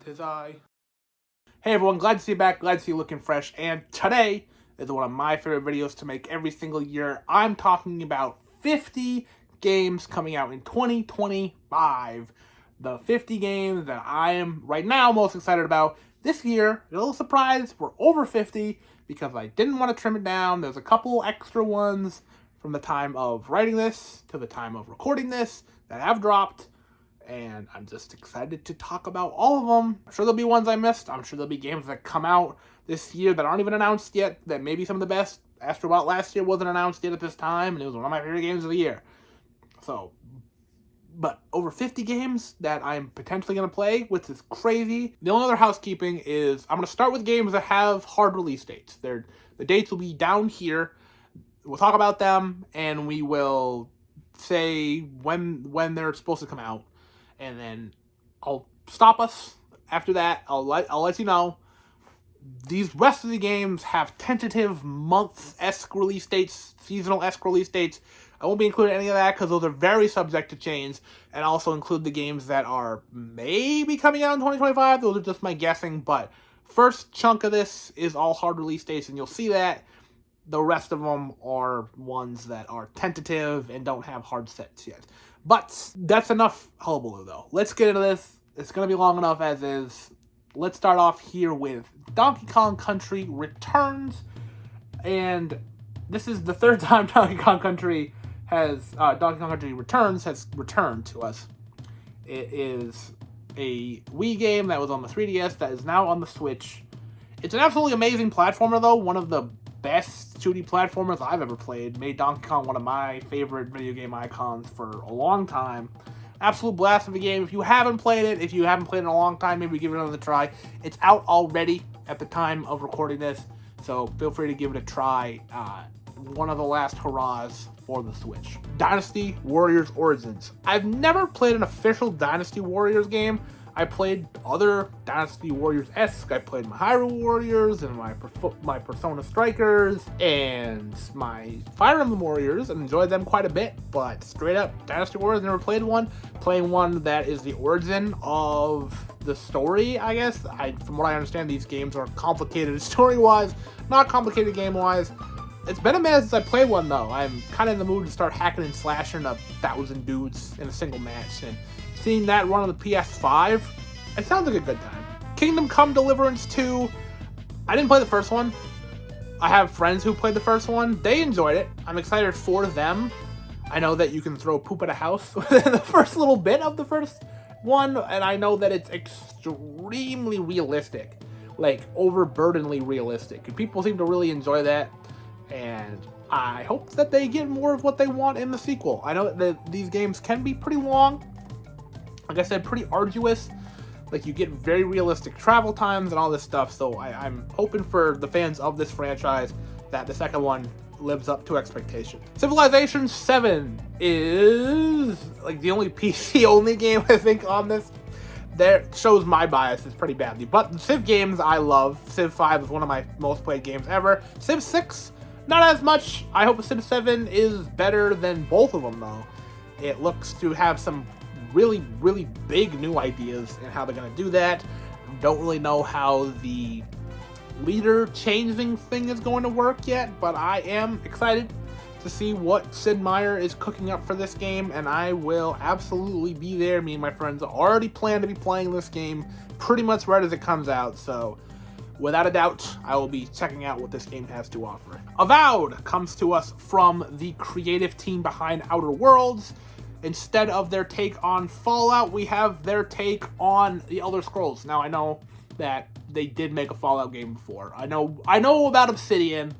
'Tis I. Hey everyone, glad to see you back, glad to see you looking fresh, and today is one of my favorite videos to make every single year. I'm talking about 50 games coming out in 2025. The 50 games that I am right now most excited about. This year, a little surprise, we're over 50 because I didn't want to trim it down. There's a couple extra ones from the time of writing this to the time of recording this that have dropped. And I'm just excited to talk about all of them. I'm sure there'll be ones I missed. I'm sure there'll be games that come out this year that aren't even announced yet, that may be some of the best. Astrobot last year wasn't announced yet at this time, and it was one of my favorite games of the year. So, but over 50 games that I'm potentially going to play, which is crazy. The only other housekeeping is I'm going to start with games that have hard release dates. The dates will be down here. We'll talk about them, and we will say when they're supposed to come out. And then I'll stop us after that. I'll let you know. These rest of the games have tentative month-esque release dates, seasonal-esque release dates. I won't be including any of that because those are very subject to change. And also include the games that are maybe coming out in 2025. Those are just my guessing. But first chunk of this is all hard release dates, and you'll see that. The rest of them are ones that are tentative and don't have hard sets yet. But that's enough hullabaloo, though. Let's get into this. It's going to be long enough as is. Let's start off here with Donkey Kong Country Returns. And this is the third time Donkey Kong Country Returns has returned to us. It is a Wii game that was on the 3DS that is now on the Switch. It's an absolutely amazing platformer, though. One of the best 2D platformers I've ever played. Made Donkey Kong one of my favorite video game icons for a long time. Absolute blast of a game. If you haven't played it, in a long time, maybe give it another try. It's out already at the time of recording this, so feel free to give it a try. One of the last hurrahs for the Switch. Dynasty Warriors Origins. I've never played an official Dynasty Warriors game. I played other Dynasty Warriors-esque. I played my Hyrule Warriors and my Persona Strikers and my Fire Emblem Warriors and enjoyed them quite a bit. But straight up, Dynasty Warriors, never played one. Playing one that is the origin of the story, I guess. From what I understand, these games are complicated story-wise, not complicated game-wise. It's been a minute since I played one, though. I'm kind of in the mood to start hacking and slashing 1,000 dudes in a single match, and seeing that run on the PS5, it sounds like a good time. Kingdom Come Deliverance 2, I didn't play the first one. I have friends who played the first one. They enjoyed it. I'm excited for them. I know that you can throw poop at a house within the first little bit of the first one, and I know that it's extremely realistic, like overburdeningly realistic, and people seem to really enjoy that, and I hope that they get more of what they want in the sequel. I know that these games can be pretty long, like I said, pretty arduous. Like, you get very realistic travel times and all this stuff, so I'm hoping for the fans of this franchise that the second one lives up to expectation. Civilization 7 is like the only PC-only game I think on this. That shows my biases pretty badly. But the Civ games I love. Civ 5 is one of my most played games ever. Civ 6, not as much. I hope Civ 7 is better than both of them, though. It looks to have some really, really big new ideas and how they're going to do that. Don't really know how the leader changing thing is going to work yet, but I am excited to see what Sid Meier is cooking up for this game, and I will absolutely be there. Me and my friends already plan to be playing this game pretty much right as it comes out, so without a doubt, I will be checking out what this game has to offer. Avowed comes to us from the creative team behind Outer Worlds. Instead of their take on Fallout, we have their take on The Elder Scrolls. Now, I know that they did make a Fallout game before. I know about Obsidian.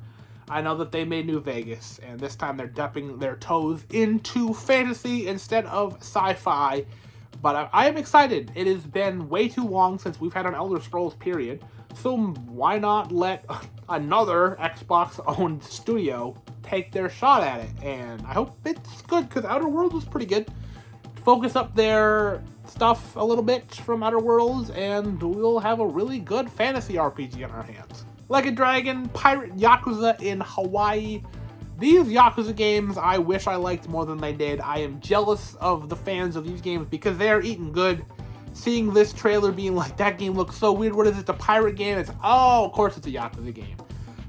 I know that they made New Vegas, and this time they're dipping their toes into fantasy instead of sci-fi. But I am excited. It has been way too long since we've had an Elder Scrolls period, so why not let another Xbox-owned studio take their shot at it? And I hope it's good, because Outer Worlds was pretty good. Focus up their stuff a little bit from Outer Worlds, and we'll have a really good fantasy RPG on our hands. Like a Dragon, Pirate Yakuza in Hawaii. These Yakuza games I wish I liked more than they did. I am jealous of the fans of these games because they are eating good. seeing this trailer being like, that game looks so weird. What is it? The pirate game? It's, oh, of course it's a Yakuza game.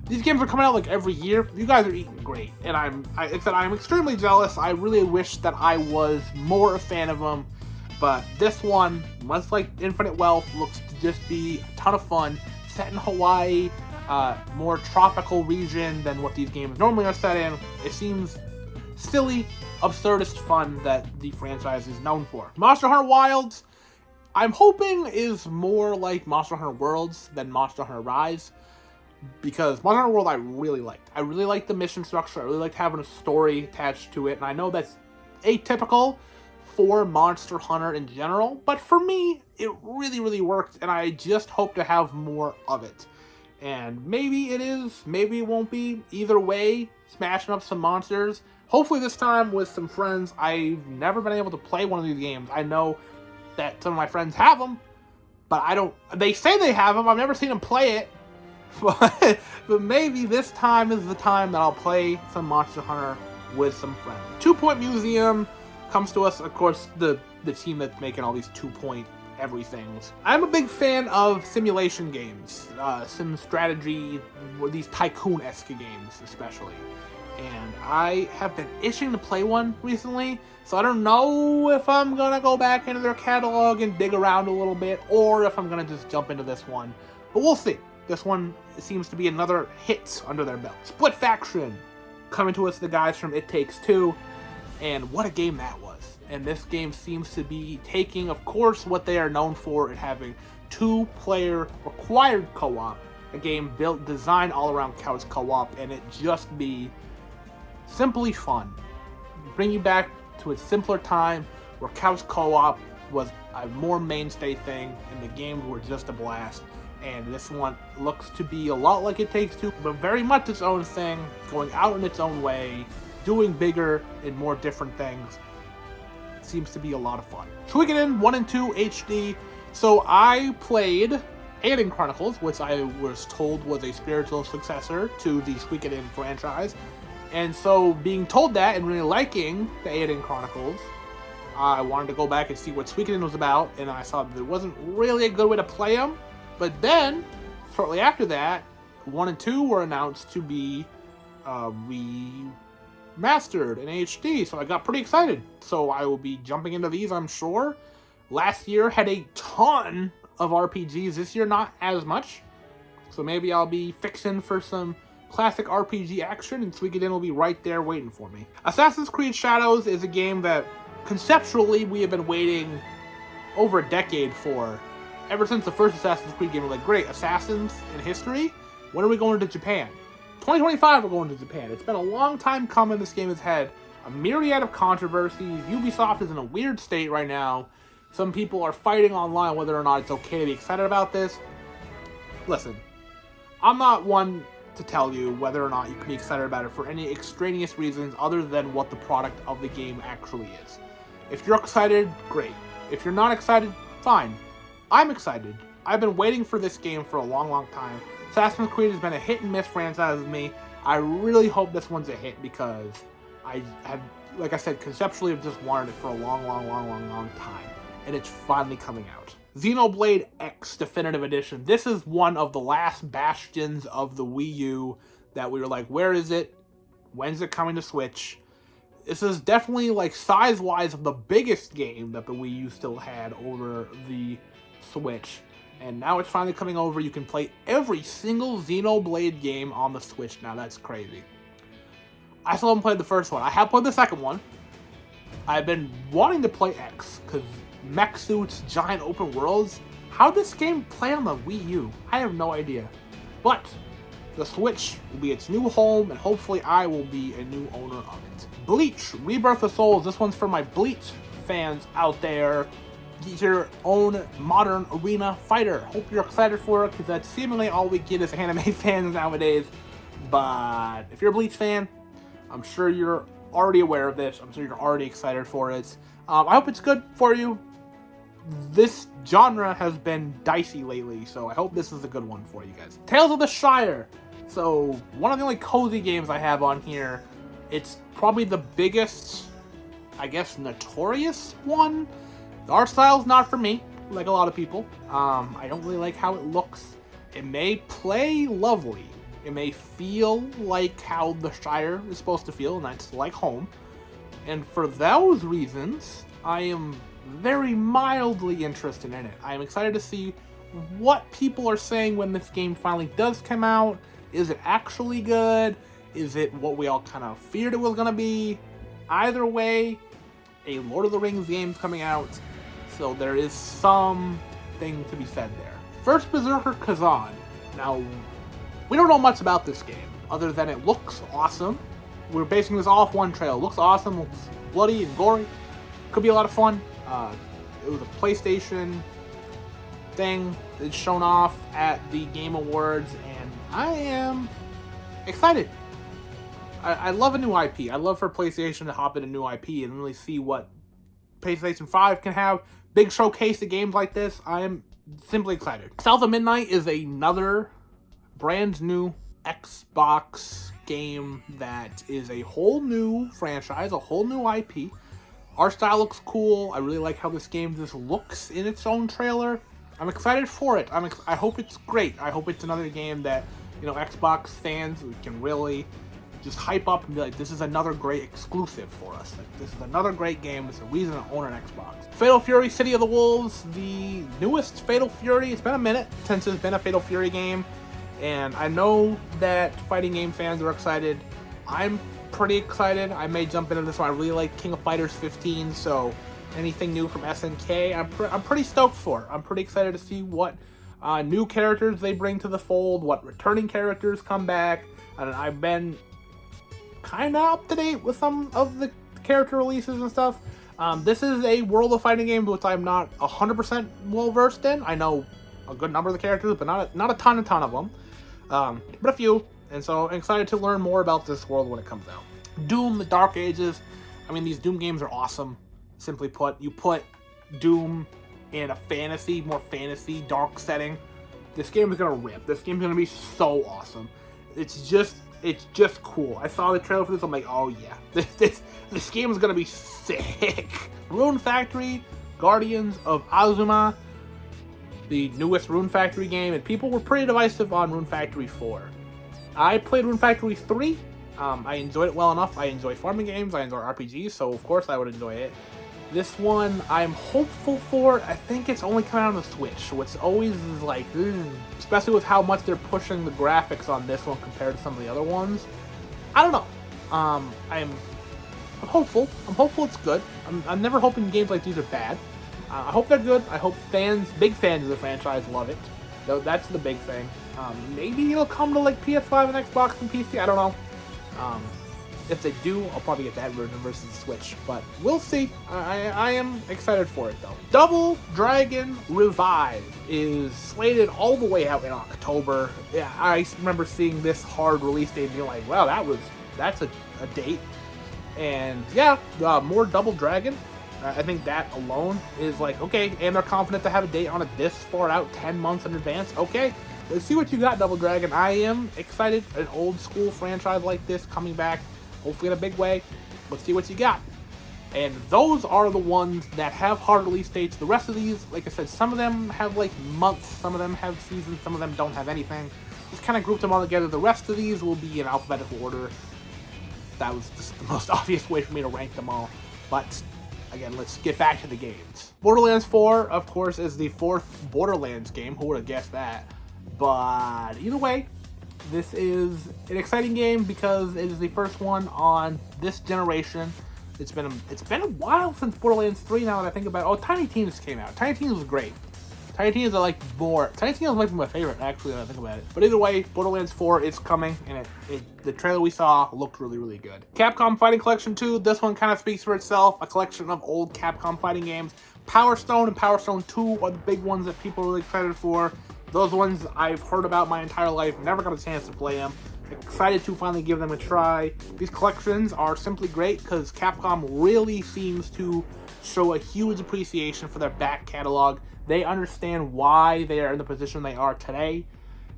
These games are coming out like every year. You guys are eating great, and I'm extremely jealous. I really wish that I was more a fan of them, but this one, much like Infinite Wealth, looks to just be a ton of fun. Set in Hawaii, more tropical region than what these games normally are set in. It seems silly, absurdist fun that the franchise is known for. Monster Hunter Wilds, I'm hoping is more like Monster Hunter Worlds than Monster Hunter Rise, because Monster Hunter World I really liked. I really liked the mission structure. I really liked having a story attached to it, and I know that's atypical for Monster Hunter in general, but for me, it really, really worked, and I just hope to have more of it. And maybe it is, maybe it won't be. Either way, smashing up some monsters. Hopefully this time with some friends. I've never been able to play one of these games. I know that some of my friends have them, but I don't. They say they have them. I've never seen them play it. But maybe this time is the time that I'll play some Monster Hunter with some friends. 2 Point Museum comes to us, of course, the team that's making all these 2 Point everythings. I'm a big fan of simulation games, sim strategy, these tycoon-esque games especially. And I have been itching to play one recently, so I don't know if I'm gonna go back into their catalog and dig around a little bit, or if I'm gonna just jump into this one. But we'll see. This one seems to be another hit under their belt. Split Faction, coming to us, the guys from It Takes Two, and what a game that was. And this game seems to be taking, of course, what they are known for and having 2-player required co-op, a game designed all around couch co-op, and it just be simply fun. Bring you back to a simpler time where couch co-op was a more mainstay thing, and the games were just a blast. And this one looks to be a lot like It Takes Two, but very much its own thing, going out in its own way, doing bigger and more different things. Seems to be a lot of fun. Suikoden 1 and 2 HD. So I played Eiyuden Chronicles, which I was told was a spiritual successor to the Suikoden franchise. And so being told that and really liking the Eiyuden Chronicles, I wanted to go back and see what Suikoden was about, and I saw that there wasn't really a good way to play them. But then, shortly after that, 1 and 2 were announced to be remastered in HD, so I got pretty excited. So I will be jumping into these, I'm sure. Last year had a ton of RPGs, this year not as much. So maybe I'll be fixing for some classic RPG action, and Suikoden will be right there waiting for me. Assassin's Creed Shadows is a game that, conceptually, we have been waiting over a decade for. Ever since the first Assassin's Creed game, we're like, great, Assassins in history? When are we going to Japan? 2025 we're going to Japan. It's been a long time coming. This game has had a myriad of controversies. Ubisoft is in a weird state right now. Some people are fighting online whether or not it's okay to be excited about this. Listen, I'm not one to tell you whether or not you can be excited about it for any extraneous reasons other than what the product of the game actually is. If you're excited, great. If you're not excited, fine. I'm excited. I've been waiting for this game for a long, long time. Assassin's Creed has been a hit and miss franchise with me. I really hope this one's a hit because I have, like I said, conceptually have just wanted it for a long, long, long, long, long time. And it's finally coming out. Xenoblade X Definitive Edition. This is one of the last bastions of the Wii U that we were like, where is it? When's it coming to Switch? This is definitely, like, size-wise, the biggest game that the Wii U still had over the Switch. And now it's finally coming over. You can play every single Xenoblade game on the Switch now. That's crazy. I still haven't played the first one. I have played the second one. I've been wanting to play X, because mech suits, giant open worlds. How did this game play on the Wii U? I have no idea. But the Switch will be its new home, and hopefully I will be a new owner of it. Bleach, Rebirth of Souls. This one's for my Bleach fans out there. Get your own modern arena fighter. Hope you're excited for it, because that's seemingly all we get as anime fans nowadays. But if you're a Bleach fan, I'm sure you're already aware of this. I'm sure you're already excited for it. I hope it's good for you. This genre has been dicey lately, so I hope this is a good one for you guys. Tales of the Shire. So, one of the only cozy games I have on here. It's probably the biggest, I guess, notorious one. The art style's not for me. like a lot of people. I don't really like how it looks. It may play lovely. It may feel like how the Shire is supposed to feel, and that's like home. And for those reasons, I am very mildly interested in it. I am excited to see what people are saying when this game finally does come out. Is it actually good? Is it what we all kind of feared it was going to be? Either way, a Lord of the Rings game is coming out, so there is something to be said there. First Berserker Kazan. Now, we don't know much about this game, other than it looks awesome. We're basing this off one trailer. It looks awesome, looks bloody and gory. Could be a lot of fun. It was a PlayStation thing that's shown off at the Game Awards, and I am excited. I love a new IP. I love for PlayStation to hop in a new IP and really see what PlayStation 5 can have. Big showcase of games like this. I am simply excited. South of Midnight is another brand new Xbox game that is a whole new franchise, a whole new IP. Art style looks cool. I really like how this game just looks in its own trailer. I'm excited for it. I hope it's great. I hope it's another game that, you know, Xbox fans can really just hype up and be like, this is another great exclusive for us. Like, this is another great game. It's a reason to own an Xbox. Fatal Fury City of the Wolves, the newest Fatal Fury. It's been a minute since there's been a Fatal Fury game, and I know that fighting game fans are excited. I'm pretty excited. I may jump into this one. I really like King of Fighters 15, so anything new from SNK, I'm pretty stoked for. I'm pretty excited to see what new characters they bring to the fold, what returning characters come back, and I've been kind of up to date with some of the character releases and stuff. This is a World of Fighting game which I'm not 100% well versed in. I know a good number of the characters, but not a ton of them, but a few. And so I'm excited to learn more about this world when it comes out. Doom: The Dark Ages. I mean, these Doom games are awesome. Simply put, you put Doom in a more fantasy, dark setting, this game is gonna rip. This game's gonna be so awesome. It's just cool. I saw the trailer for this, I'm like, oh yeah, this game is gonna be sick. Rune Factory, Guardians of Azuma, the newest Rune Factory game, and people were pretty divisive on Rune Factory 4. I played Rune Factory 3. I enjoyed it well enough. I enjoy farming games, I enjoy RPGs, so of course I would enjoy it. This one, I'm hopeful for. I think it's only coming out on the Switch, which always is like, especially with how much they're pushing the graphics on this one compared to some of the other ones. I don't know. I'm hopeful. I'm hopeful it's good. I'm never hoping games like these are bad. I hope they're good. I hope big fans of the franchise love it. That's the big thing. Maybe it'll come to like PS5 and Xbox and PC. I don't know. If they do, I'll probably get that version versus the Switch, but we'll see. I am excited for it, though. Double Dragon Revive is slated all the way out in October. Yeah, I remember seeing this hard release date and being like, wow, that's a date. And yeah, more Double Dragon. I think that alone is like, okay, and they're confident to have a date on it this far out, 10 months in advance. Okay, let's see what you got, Double Dragon. I am excited. An old school franchise like this coming back, hopefully in a big way. Let's see what you got. And those are the ones that have hard release dates. The rest of these, like I said, some of them have like months, some of them have seasons, some of them don't have anything. Just kind of grouped them all together. The rest of these will be in alphabetical order. That was just the most obvious way for me to rank them all. But again, let's get back to the games. Borderlands 4, of course, is the fourth Borderlands game. Who would have guessed that? But either way, this is an exciting game because it is the first one on this generation. It's been a while since Borderlands 3 now that I think about it. Oh, Tiny Tina's came out. Tiny Tina's was great. Tiny Tina's Tiny Tina's might be my favorite, actually, when I think about it. But either way, Borderlands 4 is coming, and the trailer we saw looked really, really good. Capcom Fighting Collection 2, this one kind of speaks for itself. A collection of old Capcom fighting games. Power Stone and Power Stone 2 are the big ones that people are really excited for. Those ones I've heard about my entire life, never got a chance to play them. Excited to finally give them a try. These collections are simply great because Capcom really seems to show a huge appreciation for their back catalog. They understand why they are in the position they are today.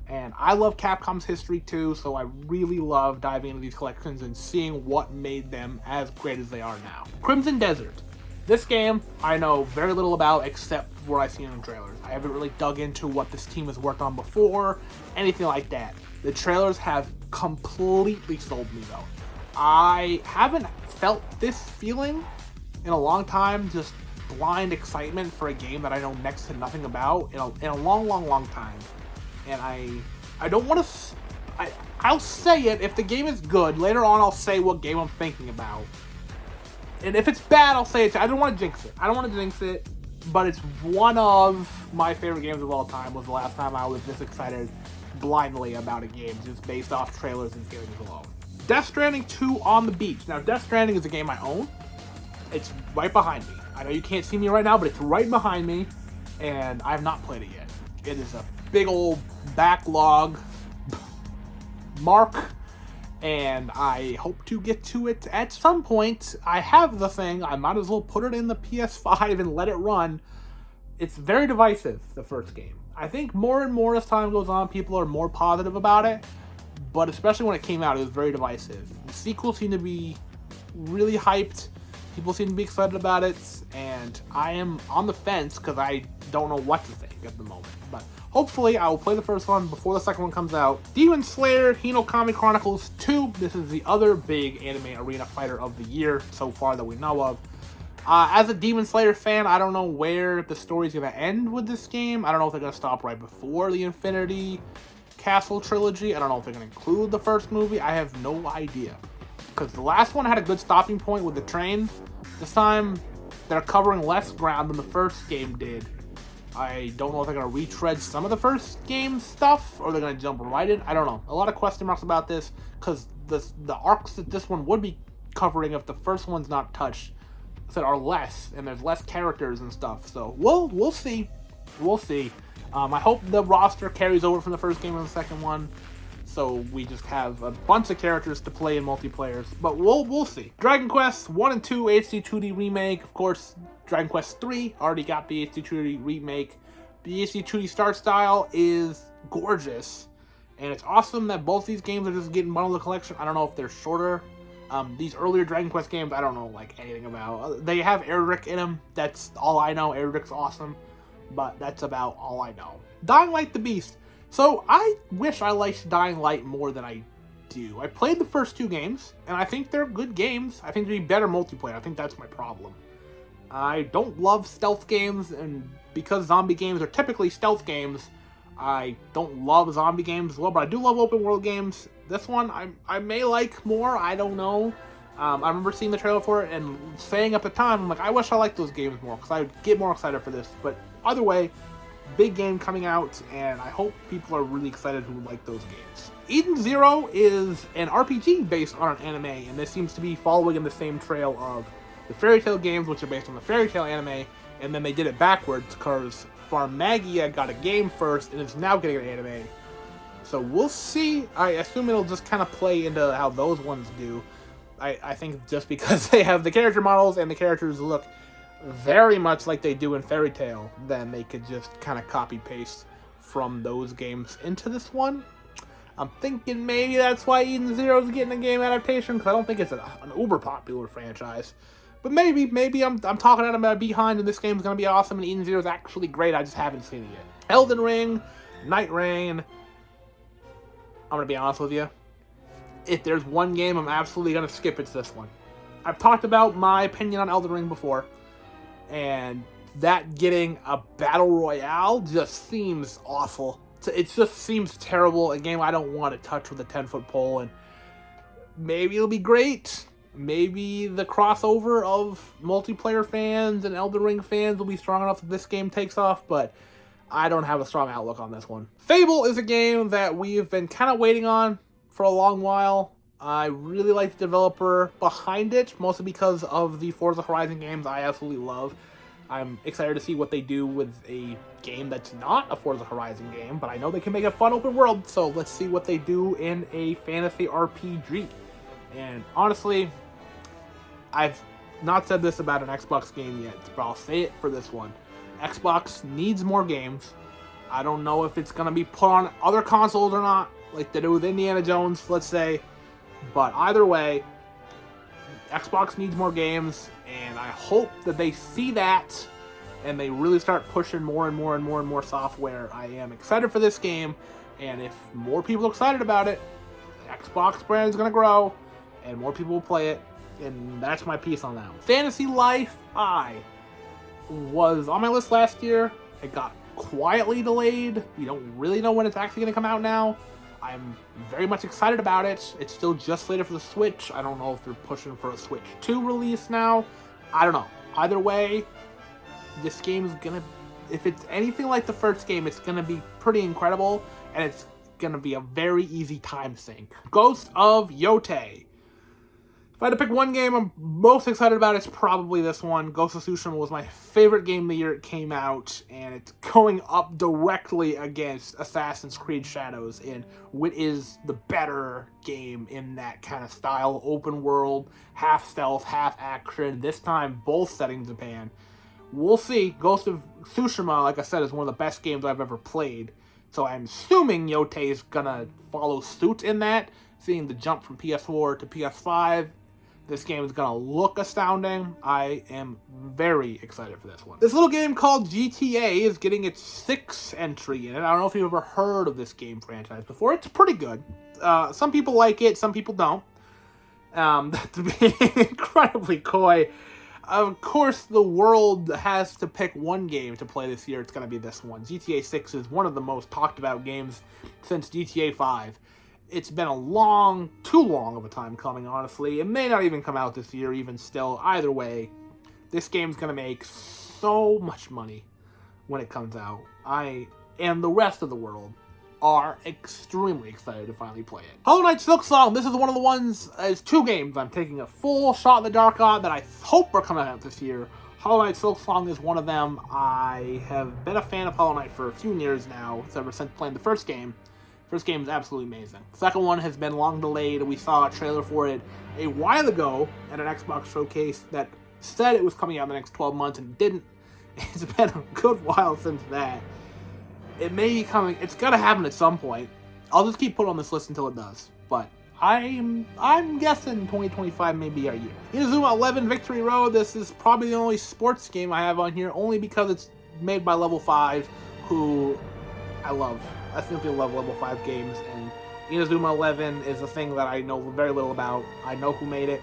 And I love Capcom's history too, so I really love diving into these collections and seeing what made them as great as they are now. Crimson Desert. This game, I know very little about except what I've seen in the trailers. I haven't really dug into what this team has worked on before, anything like that. The trailers have completely sold me, though. I haven't felt this feeling in a long time, just blind excitement for a game that I know next to nothing about in a long time. And I don't want to... I'll say it. If the game is good, later on I'll say what game I'm thinking about. And if it's bad, I'll say it. I don't want to jinx it. But it's one of my favorite games of all time. Was the last time I was this excited blindly about a game, just based off trailers and feelings alone. Death Stranding 2 on the beach. Now, Death Stranding is a game I own. It's right behind me. I know you can't see me right now, but it's right behind me, and I have not played it yet. It is a big old backlog mark, and I hope to get to it at some point. I have the thing. I might as well put it in the PS5 and let it run. It's very divisive, the first game. I think more and more as time goes on, people are more positive about it, but especially when it came out, it was very divisive. The sequel seemed to be really hyped. People seem to be excited about it, and I am on the fence because I don't know what to think at the moment. But hopefully, I will play the first one before the second one comes out. Demon Slayer Hinokami Chronicles 2. This is the other big anime arena fighter of the year so far that we know of. As a Demon Slayer fan, I don't know where the story's going to end with this game. I don't know if they're going to stop right before the Infinity Castle trilogy. I don't know if they're going to include the first movie. I have no idea. Because the last one had a good stopping point with the train. This time, they're covering less ground than the first game did. I don't know if they're going to retread some of the first game stuff, or they're going to jump right in. I don't know. A lot of question marks about this, because the arcs that this one would be covering if the first one's not touched are less, and there's less characters and stuff. So, we'll see. We'll see. I hope the roster carries over from the first game and the second one, so we just have a bunch of characters to play in multiplayers, but we'll see. Dragon Quest 1 and 2 HD 2D remake. Of course, Dragon Quest 3 already got the HD 2D remake. The HD 2D start style is gorgeous, and it's awesome that both these games are just getting bundled in the collection. I don't know if they're shorter. These earlier Dragon Quest games, I don't know anything about. They have Eric in them. That's all I know. Eric's awesome, but that's about all I know. Dying Light the Beast. So, I wish I liked Dying Light more than I do. I played the first two games, and I think they're good games. I think they'd be better multiplayer. I think that's my problem. I don't love stealth games, and because zombie games are typically stealth games, I don't love zombie games as well, but I do love open world games. This one, I may like more. I don't know. I remember seeing the trailer for it and saying at the time, I'm like, I wish I liked those games more, because I would get more excited for this. But either way, big game coming out, and I hope people are really excited who like those games. Eden Zero is an RPG based on an anime, and this seems to be following in the same trail of the Fairy Tail games, which are based on the Fairy Tail anime, and then they did it backwards because Farmagia got a game first and is now getting an anime. So we'll see. I assume it'll just kind of play into how those ones do. I think just because they have the character models and the characters look very much like they do in Fairy Tail, then they could just kind of copy-paste from those games into this one. I'm thinking maybe that's why Eden Zero is getting a game adaptation, because I don't think it's an uber-popular franchise. But maybe I'm talking out of my behind, and this game's going to be awesome, and Eden Zero is actually great. I just haven't seen it yet. Elden Ring, Night Rain. I'm going to be honest with you. If there's one game I'm absolutely going to skip, it's this one. I've talked about my opinion on Elden Ring before, and that getting a battle royale just seems awful. It just seems terrible. A game I don't want to touch with a 10-foot pole, and maybe it'll be great. Maybe the crossover of multiplayer fans and Elden Ring fans will be strong enough that this game takes off, but I don't have a strong outlook on this one. Fable is a game that we've been kind of waiting on for a long while. I really like the developer behind it, mostly because of the Forza Horizon games I absolutely love. I'm excited to see what they do with a game that's not a Forza Horizon game, but I know they can make a fun open world, so let's see what they do in a fantasy RPG. And honestly, I've not said this about an Xbox game yet, but I'll say it for this one. Xbox needs more games. I don't know if it's going to be put on other consoles or not, like they do with Indiana Jones, let's say. But either way, Xbox needs more games, And I hope that they see that and they really start pushing more and more and more and more software. I am excited for this game, and if more people are excited about it, the Xbox brand is going to grow, and more people will play it, and that's my piece on that one. Fantasy Life I was on my list last year. It got quietly delayed. We don't really know when it's actually going to come out now. I'm very much excited about it. It's still just slated for the Switch. I don't know if they're pushing for a Switch 2 release now. I don't know. Either way, this game is gonna, if it's anything like the first game, it's gonna be pretty incredible, and it's gonna be a very easy time sink. Ghost of Yotei. If I had to pick one game I'm most excited about, it's probably this one. Ghost of Tsushima was my favorite game the year it came out, and it's going up directly against Assassin's Creed Shadows, and what is the better game in that kind of style? Open world, half stealth, half action, this time both set in Japan. We'll see. Ghost of Tsushima, like I said, is one of the best games I've ever played, so I'm assuming Yotei is gonna follow suit in that, seeing the jump from PS4 to PS5. This game is going to look astounding. I am very excited for this one. This little game called GTA is getting its 6th entry in it. I don't know if you've ever heard of this game franchise before. It's pretty good. Some people like it, some people don't. To be incredibly coy, of course the world has to pick one game to play this year. It's going to be this one. GTA 6 is one of the most talked about games since GTA 5. It's been too long of a time coming, honestly. It may not even come out this year, even still. Either way, this game's going to make so much money when it comes out. I and the rest of the world are extremely excited to finally play it. Hollow Knight Silksong. This is one of the ones, it's 2 games I'm taking a full shot in the dark on that I hope are coming out this year. Hollow Knight Silksong is one of them. I have been a fan of Hollow Knight for a few years now, ever since playing the first game. First game is absolutely amazing. Second one has been long delayed. We saw a trailer for it a while ago at an Xbox showcase that said it was coming out in the next 12 months and didn't. It's been a good while since that. It may be coming. It's got to happen at some point. I'll just keep putting on this list until it does. But I'm guessing 2025 may be our year. Inazuma 11 Victory Road. This is probably the only sports game I have on here, only because it's made by Level 5, who I love. I simply love Level 5 games, and Inazuma 11 is a thing that I know very little about. I know who made it.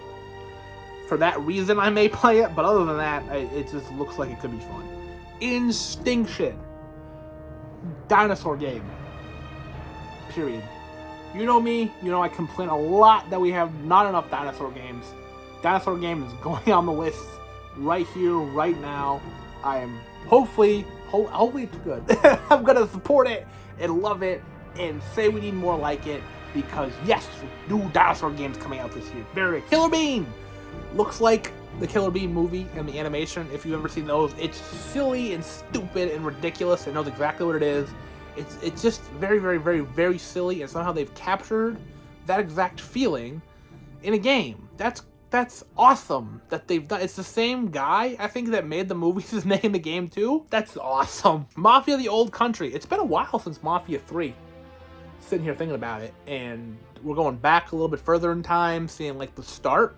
For that reason, I may play it, but other than that, it just looks like it could be fun. Instinction. Dinosaur game. Period. You know me, you know I complain a lot that we have not enough dinosaur games. Dinosaur game is going on the list right here, right now. I am hopefully it's good. I'm gonna support it and love it and say we need more like it, because yes, new dinosaur games coming out this year. Very Killer Bean looks like the Killer Bean movie and the animation. If you've ever seen those, it's silly and stupid and ridiculous. It knows exactly what it is. It's just very, very, very, very silly, and somehow they've captured that exact feeling in a game. That's awesome that they've done. It's the same guy, I think, that made the movies is making the game too. That's awesome. Mafia: The Old Country. It's been a while since Mafia 3. Sitting here thinking about it, and we're going back a little bit further in time, seeing like the start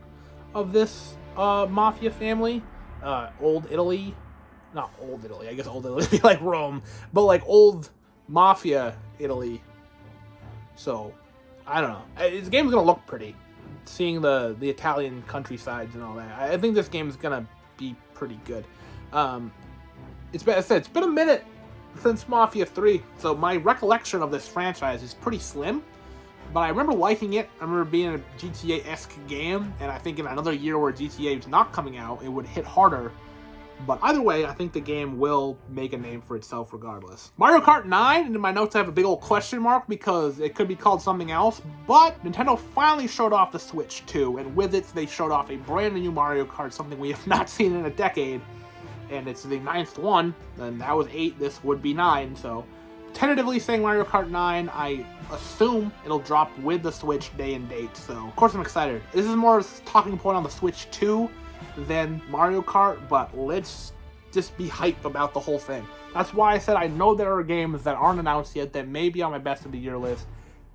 of this Mafia family. Old Italy. Not Old Italy. I guess Old Italy would be like Rome, but like old Mafia Italy. So, I don't know. This game's gonna look pretty. Seeing the Italian countrysides and all that, I think this game is gonna be pretty good. It's been a minute since Mafia 3, so my recollection of this franchise is pretty slim. But I remember liking it. I remember being a GTA-esque game, and I think in another year where GTA is not coming out, it would hit harder. But either way, I think the game will make a name for itself regardless. Mario Kart 9, and in my notes I have a big old question mark because it could be called something else, but Nintendo finally showed off the Switch 2, and with it they showed off a brand new Mario Kart, something we have not seen in a decade, and it's the 9th one, and that was 8, this would be 9, so tentatively saying Mario Kart 9, I assume it'll drop with the Switch day and date, so of course I'm excited. This is more a talking point on the Switch 2 than Mario Kart, but let's just be hype about the whole thing. That's why I said I know there are games that aren't announced yet that may be on my best of the year list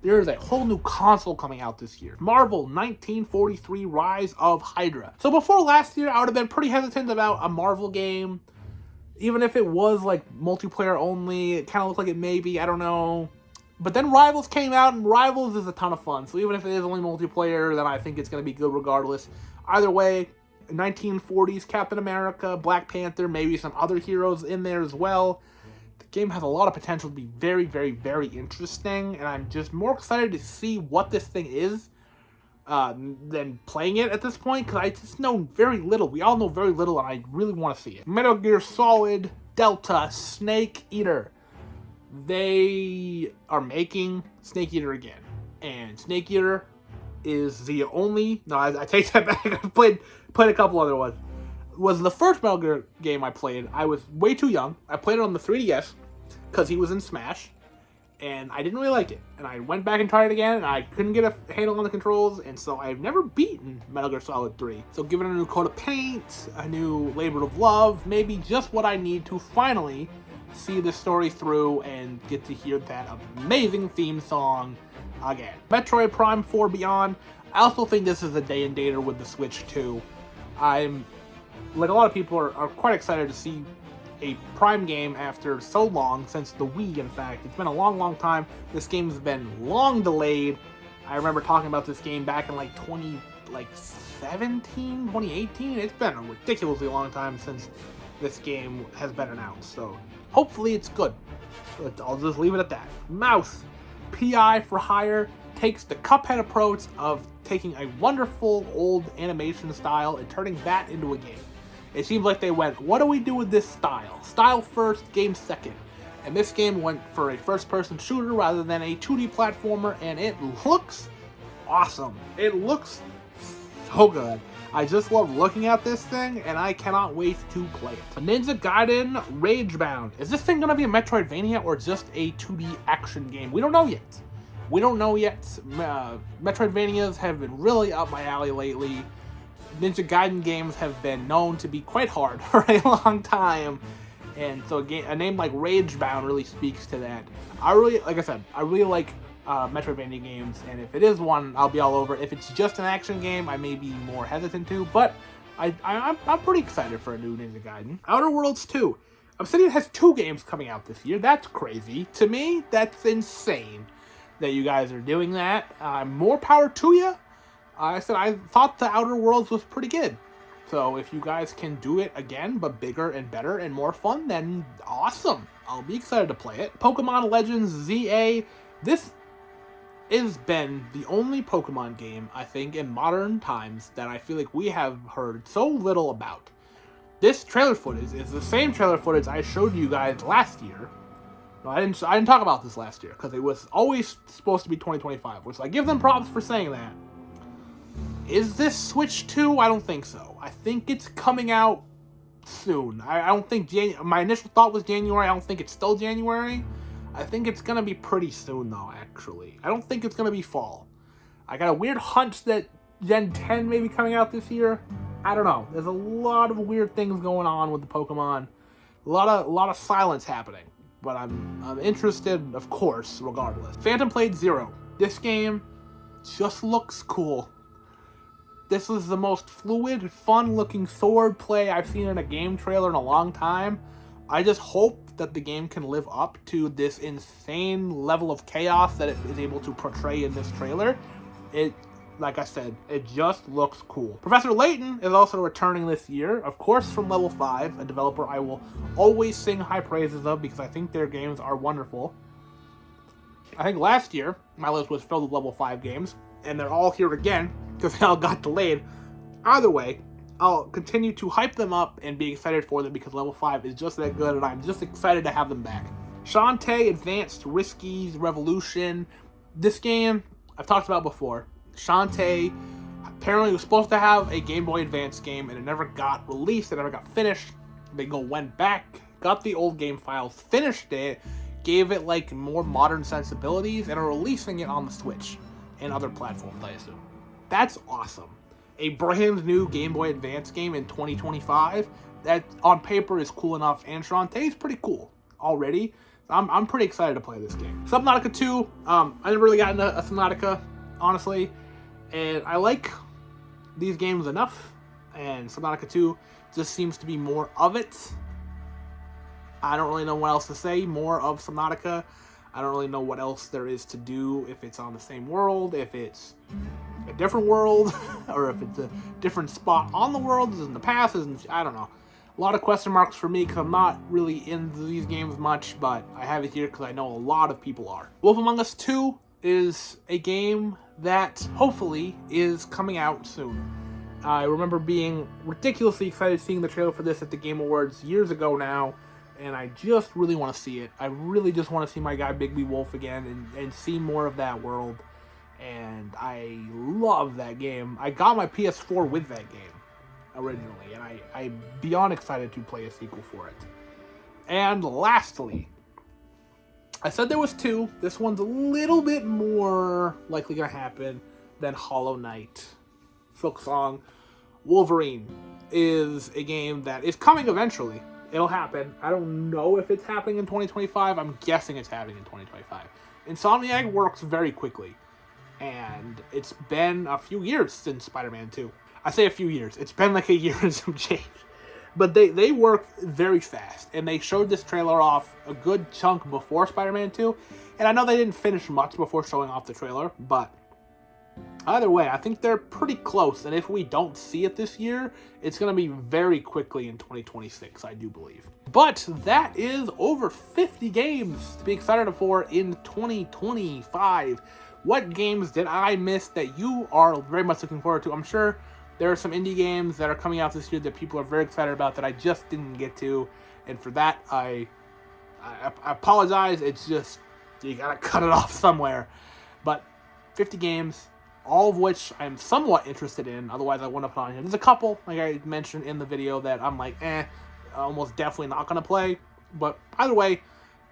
there is a whole new console coming out this year. Marvel 1943 Rise of Hydra. So before last year, I would have been pretty hesitant about a Marvel game. Even if it was like multiplayer only, it kind of looked like it may be, I don't know. But then Rivals came out, and Rivals is a ton of fun. So even if it is only multiplayer, then I think it's going to be good regardless. Either way, 1940s Captain America, Black Panther, maybe some other heroes in there as well. The game has a lot of potential to be very, very, very interesting, and I'm just more excited to see what this thing is than playing it at this point, because I just know very little. We all know very little, and I really want to see it. Metal Gear Solid Delta Snake Eater. They are making Snake Eater again, and Snake Eater is the only... No, I take that back. I played a couple other ones. Was the first Metal Gear game I played. I was way too young. I played it on the 3DS because he was in Smash, and I didn't really like it. And I went back and tried it again, and I couldn't get a handle on the controls, and so I've never beaten Metal Gear Solid 3. So give it a new coat of paint, a new labor of love, maybe just what I need to finally see the story through and get to hear that amazing theme song again. Metroid Prime 4 Beyond. I also think this is a day and dater with the Switch too. I'm, like a lot of people, are quite excited to see a Prime game after so long, since the Wii, in fact. It's been a long, long time. This game's been long delayed. I remember talking about this game back in like 2017, 2018. It's been a ridiculously long time since this game has been announced, so hopefully it's good. I'll just leave it at that. Mouse, PI for Hire, takes the Cuphead approach of taking a wonderful old animation style and turning that into a game. It seems like they went, what do we do with this style? Style first, game second. And this game went for a first-person shooter rather than a 2D platformer, and it looks awesome. It looks so good. I just love looking at this thing, and I cannot wait to play it. Ninja Gaiden Ragebound. Is this thing going to be a Metroidvania or just a 2D action game? We don't know yet. We don't know yet. Metroidvanias have been really up my alley lately. Ninja Gaiden games have been known to be quite hard for a long time, and so a name like Ragebound really speaks to that. Like I said, I really like Metroidvania games, and if it is one, I'll be all over. If it's just an action game, I may be more hesitant to, but I'm pretty excited for a new Ninja Gaiden. Outer Worlds 2. Obsidian has 2 games coming out this year. That's crazy. To me, that's insane that you guys are doing that. More power to you. I thought the Outer Worlds was pretty good. So if you guys can do it again, but bigger and better and more fun, then awesome. I'll be excited to play it. Pokemon Legends ZA. This has been the only Pokemon game, I think, in modern times that I feel like we have heard so little about. This trailer footage is the same trailer footage I showed you guys last year. No, I didn't talk about this last year, because it was always supposed to be 2025, which I give them props for saying that. Is this Switch 2? I don't think so. I think it's coming out soon. I don't think my initial thought was January. I don't think it's still January. I think it's going to be pretty soon, though, actually. I don't think it's going to be fall. I got a weird hunch that Gen 10 may be coming out this year. I don't know. There's a lot of weird things going on with the Pokemon. A lot of silence happening. But I'm interested, of course, regardless. Phantom Blade Zero. This game just looks cool. This is the most fluid, fun-looking sword play I've seen in a game trailer in a long time. I just hope that the game can live up to this insane level of chaos that it is able to portray in this trailer. Like I said, it just looks cool. Professor Layton is also returning this year, of course from Level 5, a developer I will always sing high praises of because I think their games are wonderful. I think last year, my list was filled with Level 5 games, and they're all here again because they all got delayed. Either way, I'll continue to hype them up and be excited for them because Level 5 is just that good, and I'm just excited to have them back. Shantae Advanced Risky's Revolution. This game, I've talked about before. Shantae apparently was supposed to have a Game Boy Advance game, and it never got released, it never got finished. They went back, got the old game files, finished it, gave it like more modern sensibilities, and are releasing it on the Switch and other platforms, I assume. That's awesome. A brand new Game Boy Advance game in 2025 that on paper is cool enough, and Shantae is pretty cool already. I'm pretty excited to play this game. Subnautica 2, I never really got into a Subnautica, honestly, and I like these games enough, and Subnautica 2 just seems to be more of it. I don't really know what else to say, more of Subnautica. I don't really know what else there is to do, if it's on the same world, if it's a different world, or if it's a different spot on the world, is in the past, I don't know. A lot of question marks for me because I'm not really into these games much, but I have it here because I know a lot of people are. Wolf Among Us 2 is a game that hopefully is coming out soon. I remember being ridiculously excited seeing the trailer for this at the Game Awards years ago now, and I just really want to see it. I really just want to see my guy Bigby Wolf again and see more of that world, and I love that game. I got my PS4 with that game originally, and I'm beyond excited to play a sequel for it. And lastly, I said there was 2. This one's a little bit more likely going to happen than Hollow Knight. Silksong. Wolverine is a game that is coming eventually. It'll happen. I don't know if it's happening in 2025. I'm guessing it's happening in 2025. Insomniac works very quickly, and it's been a few years since Spider-Man 2. I say a few years. It's been like a year and some change. But they work very fast, and they showed this trailer off a good chunk before Spider-Man 2, and I know they didn't finish much before showing off the trailer, but either way, I think they're pretty close, and if we don't see it this year, it's going to be very quickly in 2026, I do believe. But that is over 50 games to be excited for in 2025. What games did I miss that you are very much looking forward to? I'm sure there are some indie games that are coming out this year that people are very excited about that I just didn't get to, and for that, I apologize. It's just, you gotta cut it off somewhere. But 50 games, all of which I'm somewhat interested in, otherwise I wouldn't have put on here. There's a couple, like I mentioned in the video, that I'm like, almost definitely not going to play. But either way,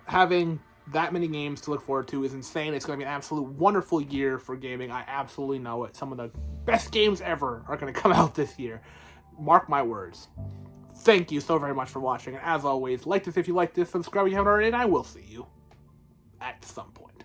having that many games to look forward to is insane. It's going to be an absolute wonderful year for gaming. I absolutely know it. Some of the best games ever are going to come out this year. Mark my words. Thank you so very much for watching. And as always, like this if you like this, subscribe if you haven't already, and I will see you at some point.